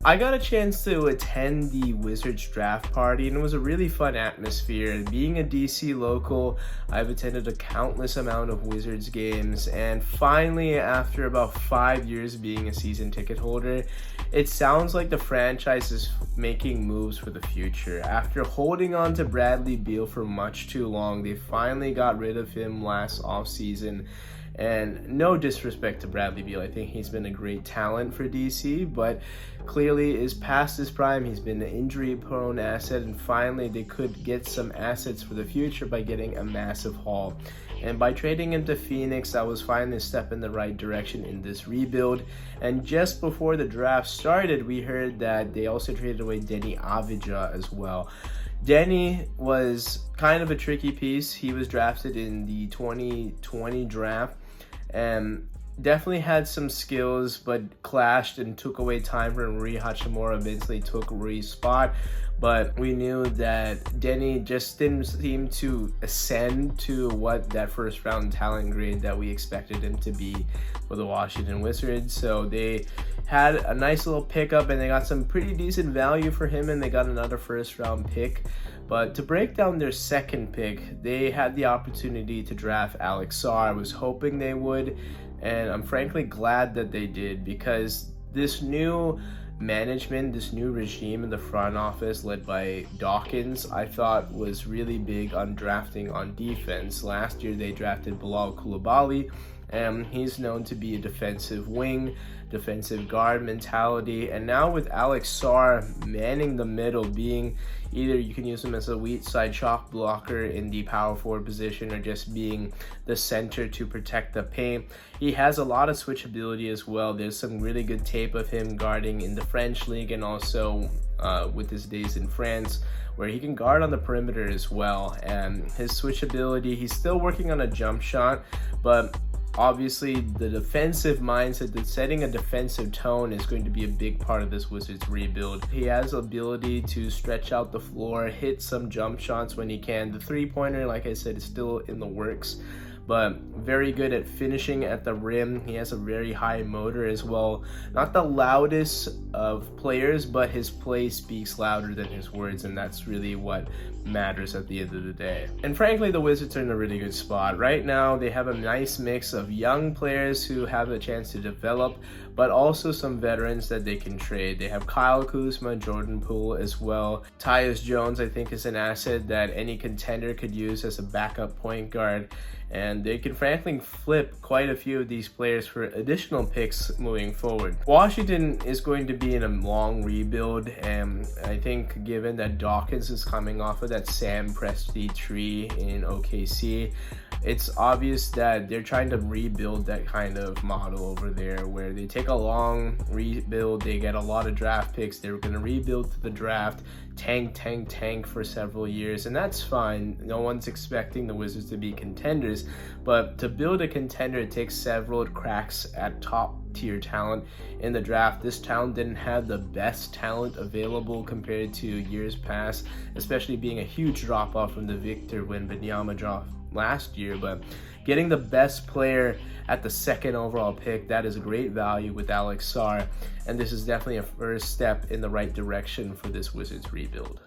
I got a chance to attend the Wizards draft party, and it was a really fun atmosphere. Being a DC local, I've attended a countless amount of Wizards games, and finally, after about 5 years being a season ticket holder, it sounds like the franchise is making moves for the future. After holding on to Bradley Beal for much too long, they finally got rid of him last offseason. And no disrespect to Bradley Beal, I think he's been a great talent for DC, but clearly is past his prime. He's been an injury-prone asset, and finally they could get some assets for the future by getting a massive haul. And by trading him to Phoenix, that was finally a step in the right direction in this rebuild. And just before the draft started, we heard that they also traded away Denny Avdija as well. Denny was kind of a tricky piece. He was drafted in the 2020 draft and definitely had some skills, but clashed and took away time from Rui Hachimura. Eventually took Rui's spot, but we knew that Denny just didn't seem to ascend to what that first round talent grade that we expected him to be for the Washington Wizards. So they had a nice little pickup, and they got some pretty decent value for him, and they got another first round pick. But to break down their second pick, they had the opportunity to draft Alex Sarr. I was hoping they would, and I'm frankly glad that they did, because this new management, this new regime in the front office led by Dawkins, I thought was really big on drafting on defense. Last year they drafted Bilal Coulibaly, and he's known to be a defensive wing, defensive guard mentality. And now with Alex Sarr manning the middle, being either you can use him as a weak side shot blocker in the power forward position, or just being the center to protect the paint. He has a lot of switchability as well. There's some really good tape of him guarding in the French league, and also with his days in France, where he can guard on the perimeter as well. And his switchability, he's still working on a jump shot, but obviously the defensive mindset, that setting a defensive tone, is going to be a big part of this Wizards rebuild. He has the ability to stretch out the floor, hit some jump shots when he can. The three-pointer, like I said, is still in the works, but very good at finishing at the rim. He has a very high motor as well. Not the loudest of players, but his play speaks louder than his words, and that's really what matters at the end of the day. And frankly, the Wizards are in a really good spot. Right now, they have a nice mix of young players who have a chance to develop, but also some veterans that they can trade. They have Kyle Kuzma, Jordan Poole as well. Tyus Jones, I think, is an asset that any contender could use as a backup point guard. And they can frankly flip quite a few of these players for additional picks moving forward. Washington is going to be in a long rebuild, and I think given that Dawkins is coming off of that Sam Presti tree in OKC, it's obvious that they're trying to rebuild that kind of model over there, where they take a long rebuild, they get a lot of draft picks, they're going to rebuild to the draft, tank for several years, and that's fine. No one's expecting the Wizards to be contenders, but to build a contender, it takes several cracks at top tier talent in the draft. This town didn't have the best talent available compared to years past, especially being a huge drop off from the Victor Wembanyama draft last year. But getting the best player at the second overall pick, that is a great value with Alex Sarr, and this is definitely a first step in the right direction for this Wizards rebuild.